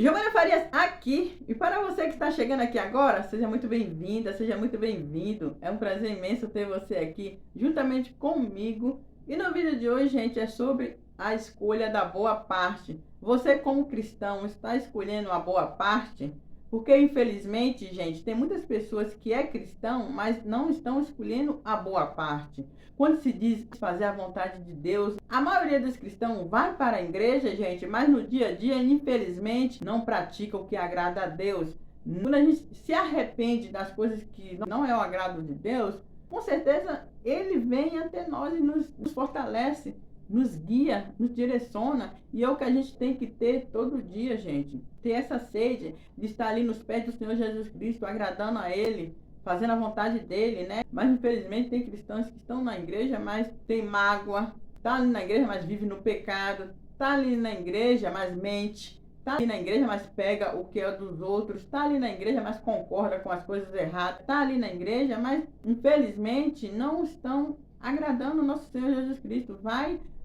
Giovana Farias aqui, e para você que está chegando aqui agora, seja muito bem-vinda, seja muito bem-vindo. É um prazer imenso ter você aqui juntamente comigo. E no vídeo de hoje, gente, é sobre a escolha da boa parte. Você, como cristão, está escolhendo a boa parte? Porque, infelizmente, gente, tem muitas pessoas que é cristão, mas não estão escolhendo a boa parte. Quando se diz fazer a vontade de Deus, a maioria dos cristãos vai para a igreja, gente, mas no dia a dia, infelizmente, não pratica o que agrada a Deus. Quando a gente se arrepende das coisas que não é o agrado de Deus, com certeza Ele vem até nós e nos fortalece, nos guia, nos direciona. E é o que a gente tem que ter todo dia, gente. Ter essa sede de estar ali nos pés do Senhor Jesus Cristo, agradando a Ele, fazendo a vontade dele, né? Mas infelizmente tem cristãos que estão na igreja, mas tem mágoa, tá ali na igreja, mas vive no pecado, tá ali na igreja, mas mente, tá ali na igreja, mas pega o que é dos outros, tá ali na igreja, mas concorda com as coisas erradas, tá ali na igreja, mas infelizmente não estão agradando o nosso Senhor Jesus Cristo.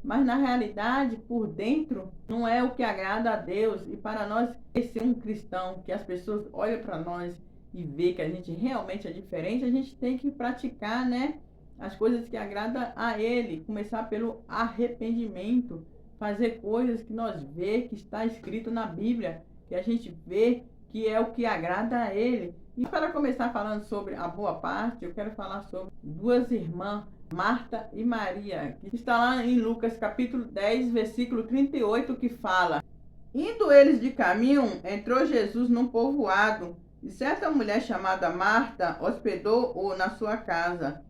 Mas na realidade, por dentro, não é o que agrada a Deus. E para nós ser um cristão, que as pessoas olham para nós e ver que a gente realmente é diferente, a gente tem que praticar, né, as coisas que agradam a Ele, começar pelo arrependimento, fazer coisas que nós vê que está escrito na Bíblia, que a gente vê que é o que agrada a Ele. E para começar falando sobre a boa parte, eu quero falar sobre duas irmãs, Marta e Maria, que está lá em Lucas capítulo 10, versículo 38, que fala: indo eles de caminho, entrou Jesus num povoado, e certa mulher chamada Marta hospedou-o na sua casa.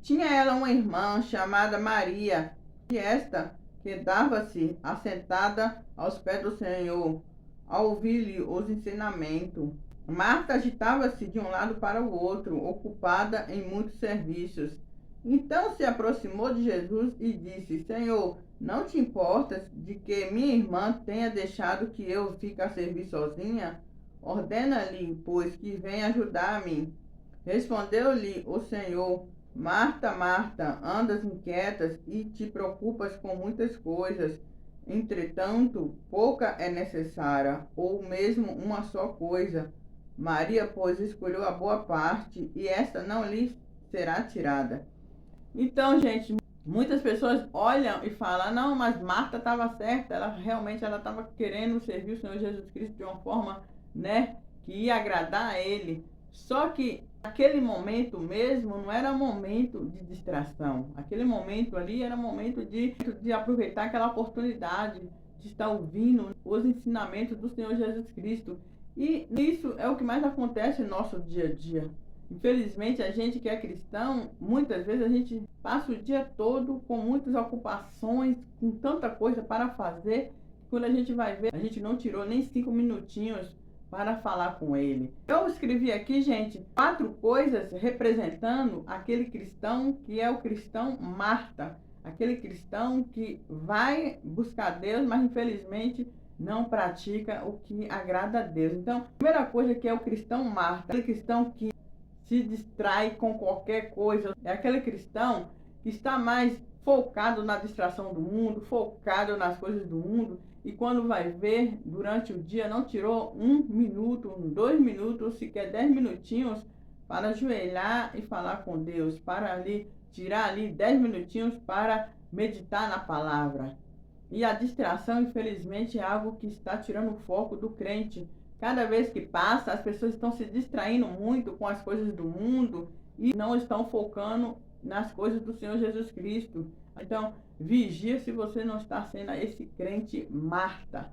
Tinha ela uma irmã chamada Maria, e esta quedava-se assentada aos pés do Senhor, a ouvir-lhe os ensinamentos. Marta agitava-se de um lado para o outro, ocupada em muitos serviços. Então se aproximou de Jesus e disse: Senhor, não te importas de que minha irmã tenha deixado que eu fique a servir sozinha? Ordena-lhe, pois, que venha ajudar-me. Respondeu-lhe o Senhor: Marta, Marta, andas inquietas e te preocupas com muitas coisas. Entretanto, pouca é necessária, ou mesmo uma só coisa. Maria, pois, escolheu a boa parte, e esta não lhe será tirada. Então, gente, muitas pessoas olham e falam: não, mas Marta estava certa, ela realmente estava querendo servir o Senhor Jesus Cristo de uma forma, né, que ia agradar a Ele. Só que aquele momento mesmo não era momento de distração. Aquele momento ali era momento de aproveitar aquela oportunidade de estar ouvindo os ensinamentos do Senhor Jesus Cristo. E isso é o que mais acontece no nosso dia a dia. Infelizmente, a gente que é cristão, muitas vezes a gente passa o dia todo com muitas ocupações, com tanta coisa para fazer, que quando a gente vai ver, a gente não tirou nem 5 minutinhos para falar com Ele. Eu escrevi aqui, gente, 4 coisas representando aquele cristão que é o cristão Marta, aquele cristão que vai buscar Deus, mas infelizmente não pratica o que agrada a Deus. Então, a primeira coisa que é o cristão Marta, aquele cristão que se distrai com qualquer coisa. É aquele cristão que está mais focado na distração do mundo, focado nas coisas do mundo, e quando vai ver, durante o dia, não tirou 1 minuto, 2 minutos, sequer 10 minutinhos para ajoelhar e falar com Deus, para ali tirar ali 10 minutinhos para meditar na palavra. E a distração, infelizmente, é algo que está tirando o foco do crente. Cada vez que passa, as pessoas estão se distraindo muito com as coisas do mundo e não estão focando nas coisas do Senhor Jesus Cristo. Então, vigia se você não está sendo esse crente Marta.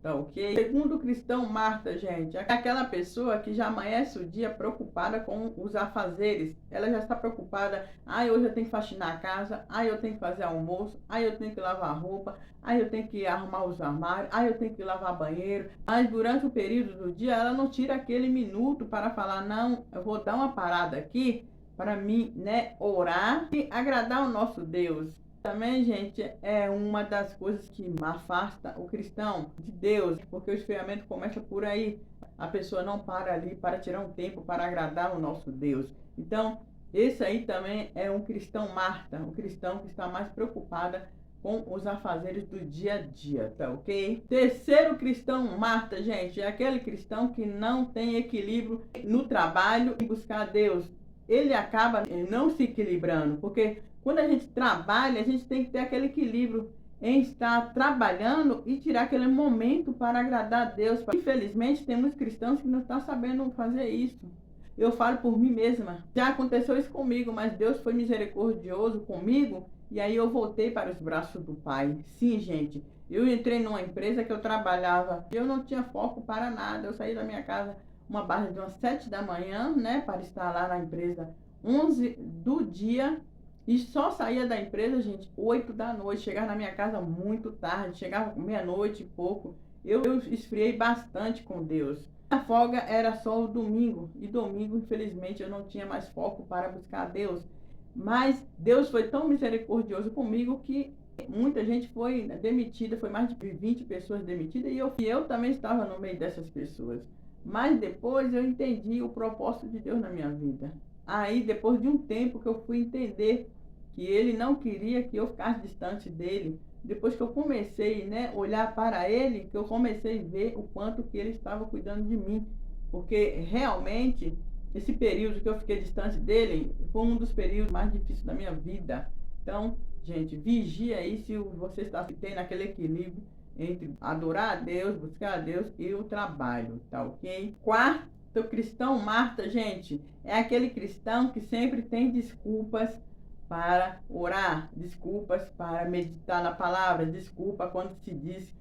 Tá ok? Segundo cristão Marta, gente, é aquela pessoa que já amanhece o dia preocupada com os afazeres. Ela já está preocupada: hoje eu tenho que faxinar a casa, eu tenho que fazer almoço, eu tenho que lavar roupa, eu tenho que arrumar os armários, eu tenho que lavar banheiro. Mas durante o período do dia, ela não tira aquele minuto para falar: não, eu vou dar uma parada aqui para mim, né, orar e agradar o nosso Deus. Também, gente, é uma das coisas que afasta o cristão de Deus, porque o esfriamento começa por aí. A pessoa não para ali para tirar um tempo para agradar o nosso Deus. Então, esse aí também é um cristão Marta, um cristão que está mais preocupada com os afazeres do dia a dia, tá ok? Terceiro cristão Marta, gente, é aquele cristão que não tem equilíbrio no trabalho e buscar a Deus. Ele acaba não se equilibrando, porque quando a gente trabalha, a gente tem que ter aquele equilíbrio em estar trabalhando e tirar aquele momento para agradar a Deus. Infelizmente, tem muitos cristãos que não estão sabendo fazer isso. Eu falo por mim mesma. Já aconteceu isso comigo, mas Deus foi misericordioso comigo e aí eu voltei para os braços do Pai. Sim, gente, eu entrei numa empresa que eu trabalhava, eu não tinha foco para nada. Eu saí da minha casa uma barra de umas 7 da manhã, né, para estar lá na empresa 11 do dia. E só saía da empresa, gente, 8 da noite. Chegava na minha casa muito tarde, chegava meia-noite e pouco. Eu esfriei bastante com Deus. A folga era só o domingo. E domingo, infelizmente, eu não tinha mais foco para buscar a Deus. Mas Deus foi tão misericordioso comigo que muita gente foi demitida. Foi mais de 20 pessoas demitidas. E eu também estava no meio dessas pessoas. Mas depois eu entendi o propósito de Deus na minha vida. Aí, depois de um tempo que eu fui entender que ele não queria que eu ficasse distante dele, depois que eu comecei, né, olhar para ele, que eu comecei a ver o quanto que ele estava cuidando de mim, porque realmente esse período que eu fiquei distante dele foi um dos períodos mais difíceis da minha vida. Então, gente, vigia aí se você está tendo aquele equilíbrio entre adorar a Deus, buscar a Deus e o trabalho, tá ok? Quarto cristão Marta, gente, é aquele cristão que sempre tem desculpas para orar, desculpas para meditar na palavra, desculpa quando se diz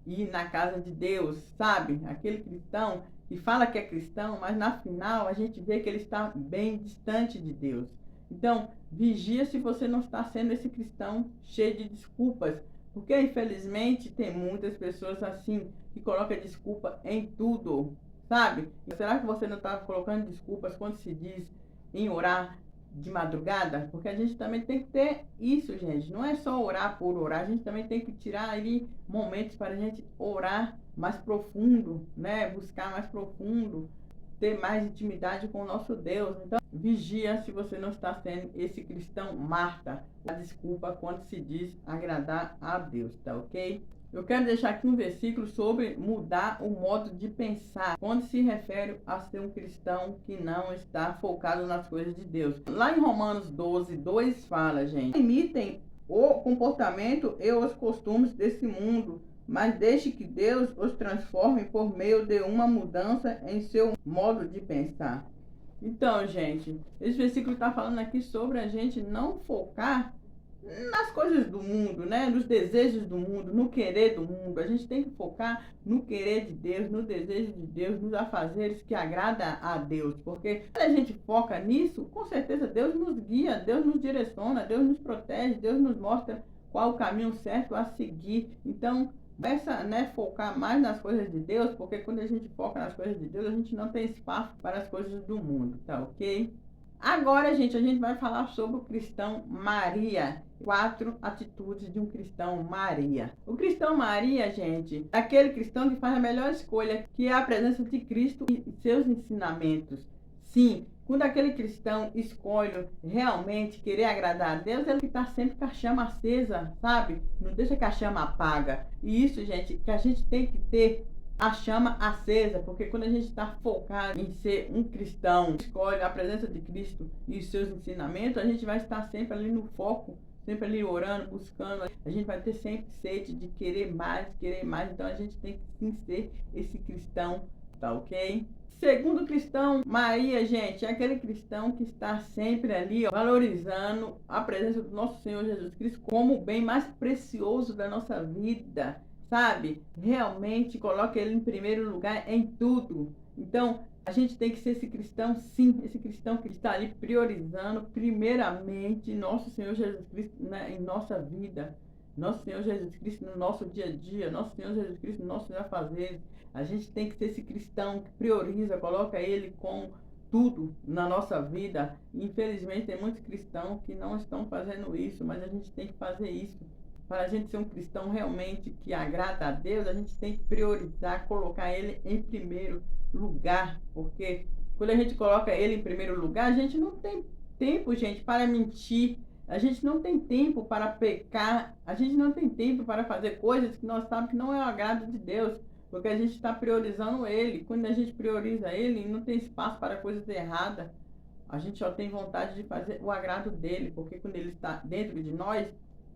ir na casa de Deus, sabe? Aquele cristão que fala que é cristão, mas na final a gente vê que ele está bem distante de Deus. Então, vigia se você não está sendo esse cristão cheio de desculpas, porque infelizmente tem muitas pessoas assim que colocam desculpa em tudo, sabe? Será que você não está colocando desculpas quando se diz em orar de madrugada? Porque a gente também tem que ter isso, gente. Não é só orar por orar, a gente também tem que tirar ali momentos para a gente orar mais profundo, né? Buscar mais profundo, ter mais intimidade com o nosso Deus. Então, vigia se você não está sendo esse cristão Marta, a desculpa quando se diz agradar a Deus, tá ok? Eu quero deixar aqui um versículo sobre mudar o modo de pensar, quando se refere a ser um cristão que não está focado nas coisas de Deus. Lá em Romanos 12, 2 fala, gente, imitem o comportamento e os costumes desse mundo, mas deixe que Deus os transforme por meio de uma mudança em seu modo de pensar. Então, gente, esse versículo está falando aqui sobre a gente não focar nas coisas do mundo, né? Nos desejos do mundo, no querer do mundo. A gente tem que focar no querer de Deus, no desejo de Deus, nos afazeres que agrada a Deus. Porque quando a gente foca nisso, com certeza Deus nos guia, Deus nos direciona, Deus nos protege, Deus nos mostra qual o caminho certo a seguir. Então, essa, né, focar mais nas coisas de Deus, porque quando a gente foca nas coisas de Deus, a gente não tem espaço para as coisas do mundo, tá ok? Agora, gente, a gente vai falar sobre o cristão Maria. 4 atitudes de um cristão Maria. O cristão Maria, gente, é aquele cristão que faz a melhor escolha, que é a presença de Cristo e seus ensinamentos. Sim, quando aquele cristão escolhe realmente querer agradar a Deus, ele está sempre com a chama acesa, sabe? Não deixa que a chama apaga. E isso, gente, que a gente tem que ter a chama acesa, porque quando a gente está focado em ser um cristão, escolhe a presença de Cristo e os seus ensinamentos, a gente vai estar sempre ali no foco, sempre ali orando, buscando. A gente vai ter sempre sede de querer mais, então a gente tem que sim ser esse cristão, tá ok? Segundo cristão, Maria, gente, é aquele cristão que está sempre ali, ó, valorizando a presença do nosso Senhor Jesus Cristo como o bem mais precioso da nossa vida, sabe? Realmente coloca ele em primeiro lugar em tudo. Então, a gente tem que ser esse cristão, sim, esse cristão que está ali priorizando primeiramente nosso Senhor Jesus Cristo, né, em nossa vida, nosso Senhor Jesus Cristo no nosso dia a dia, nosso Senhor Jesus Cristo no nosso afazeres. A gente tem que ser esse cristão que prioriza, coloca ele com tudo na nossa vida. Infelizmente, tem muitos cristãos que não estão fazendo isso, mas a gente tem que fazer isso. Para a gente ser um cristão realmente que agrada a Deus, a gente tem que priorizar, colocar ele em primeiro lugar, porque quando a gente coloca ele em primeiro lugar, a gente não tem tempo, gente, para mentir, A gente não tem tempo para pecar, a gente não tem tempo para fazer coisas que nós sabemos que não é o agrado de Deus, porque a gente está priorizando Ele. Quando a gente prioriza Ele, não tem espaço para coisas erradas. A gente só tem vontade de fazer o agrado dele, porque quando Ele está dentro de nós,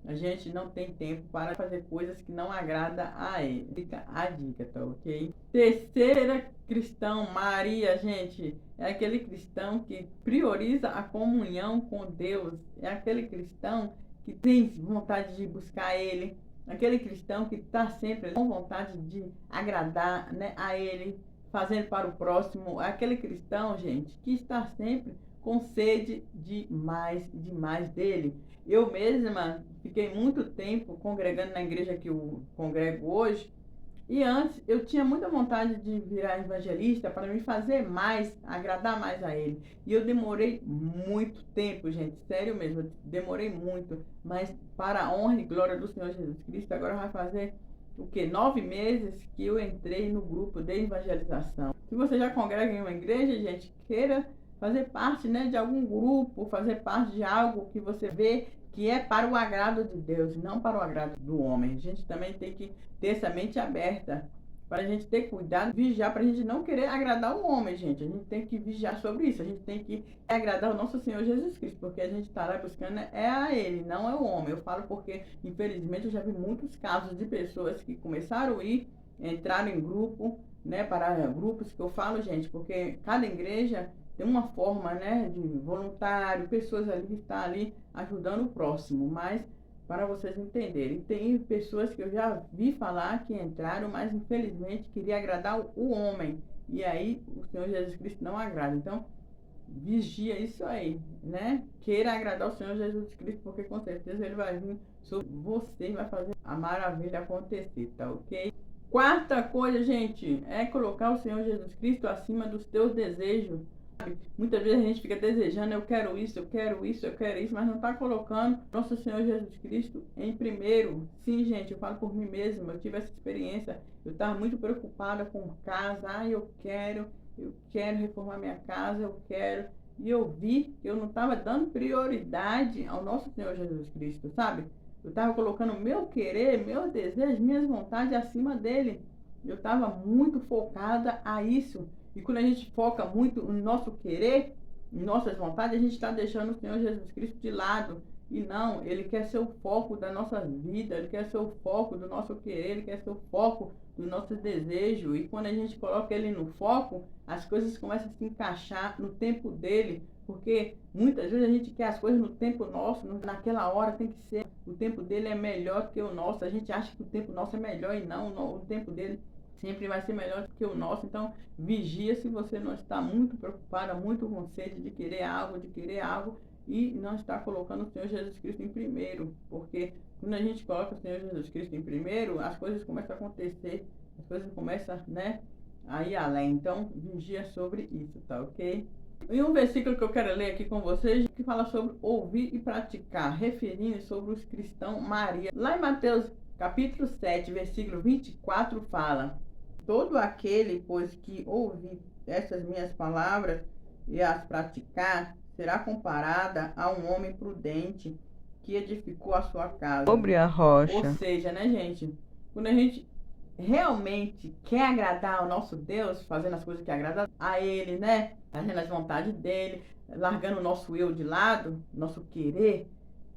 a gente não tem tempo para fazer coisas que não agradam a Ele. Fica a dica, tá ok? Terceira cristão, Maria, gente, é aquele cristão que prioriza a comunhão com Deus. É aquele cristão que tem vontade de buscar Ele. Aquele cristão que está sempre com vontade de agradar, né, a Ele, fazendo para o próximo. É aquele cristão, gente, que está sempre com sede de mais dele. Eu mesma fiquei muito tempo congregando na igreja que eu congrego hoje, e antes eu tinha muita vontade de virar evangelista para me fazer mais, agradar mais a ele. E eu demorei muito tempo, gente, sério mesmo, eu demorei muito. Mas para a honra e glória do Senhor Jesus Cristo, agora vai fazer o quê? 9 meses que eu entrei no grupo de evangelização. Se você já congrega em uma igreja, gente, queira fazer parte, né, de algum grupo, fazer parte de algo que você vê que é para o agrado de Deus, não para o agrado do homem. A gente também tem que ter essa mente aberta, para a gente ter cuidado, vigiar, para a gente não querer agradar o homem, gente. A gente tem que vigiar sobre isso, a gente tem que agradar o nosso Senhor Jesus Cristo, porque a gente está lá buscando é a Ele, não é o homem. Eu falo porque, infelizmente, eu já vi muitos casos de pessoas que começaram a ir, entraram em grupo, né, para grupos que eu falo, gente, porque cada igreja tem uma forma, né, de voluntário, pessoas ali que estão ali ajudando o próximo, mas para vocês entenderem, tem pessoas que eu já vi falar que entraram, mas infelizmente queria agradar o homem, e aí o Senhor Jesus Cristo não agrada. Então, vigia isso aí, né? Queira agradar o Senhor Jesus Cristo, porque com certeza Ele vai vir sobre você e vai fazer a maravilha acontecer, tá ok? Quarta coisa, gente, é colocar o Senhor Jesus Cristo acima dos teus desejos. Muitas vezes a gente fica desejando, eu quero isso, eu quero isso, eu quero isso, mas não está colocando nosso Senhor Jesus Cristo em primeiro. Sim, gente, eu falo por mim mesma, eu tive essa experiência, eu estava muito preocupada com casa, eu quero reformar minha casa, eu quero, e eu vi que eu não estava dando prioridade ao nosso Senhor Jesus Cristo, sabe? Eu estava colocando meu querer, meu desejo, minhas vontades acima dele. Eu estava muito focada a isso. E quando a gente foca muito no nosso querer, em nossas vontades, a gente está deixando o Senhor Jesus Cristo de lado. E não, Ele quer ser o foco da nossa vida, Ele quer ser o foco do nosso querer, Ele quer ser o foco do nosso desejo. E quando a gente coloca Ele no foco, as coisas começam a se encaixar no tempo dele. Porque muitas vezes a gente quer as coisas no tempo nosso, naquela hora tem que ser. O tempo dele é melhor que o nosso. A gente acha que o tempo nosso é melhor e não, o tempo dele sempre vai ser melhor que o nosso. Então, vigia se você não está muito preocupada, muito com sede de querer algo e não está colocando o Senhor Jesus Cristo em primeiro. Porque quando a gente coloca o Senhor Jesus Cristo em primeiro, as coisas começam a acontecer, as coisas começam, né, a ir além. Então, vigia sobre isso, tá ok? E um versículo que eu quero ler aqui com vocês, que fala sobre ouvir e praticar, referindo sobre os cristãos Maria. Lá em Mateus capítulo 7, versículo 24, fala: todo aquele, pois, que ouvir essas minhas palavras e as praticar, será comparada a um homem prudente que edificou a sua casa sobre a rocha. Ou seja, né, gente, quando a gente realmente quer agradar ao nosso Deus, fazendo as coisas que agradam a Ele, né, fazendo as vontades dEle, largando o nosso eu de lado, nosso querer,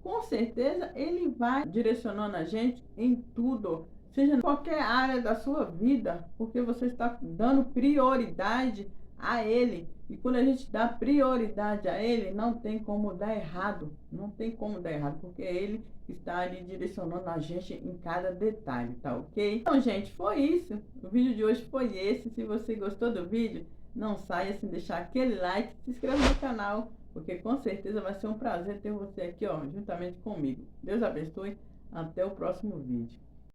com certeza Ele vai direcionando a gente em tudo, seja em qualquer área da sua vida, porque você está dando prioridade a Ele. E quando a gente dá prioridade a Ele, não tem como dar errado. Não tem como dar errado, porque Ele está ali direcionando a gente em cada detalhe, tá ok? Então, gente, foi isso. O vídeo de hoje foi esse. Se você gostou do vídeo, não saia sem deixar aquele like, se inscreva no canal, porque com certeza vai ser um prazer ter você aqui, ó, juntamente comigo. Deus abençoe. Até o próximo vídeo.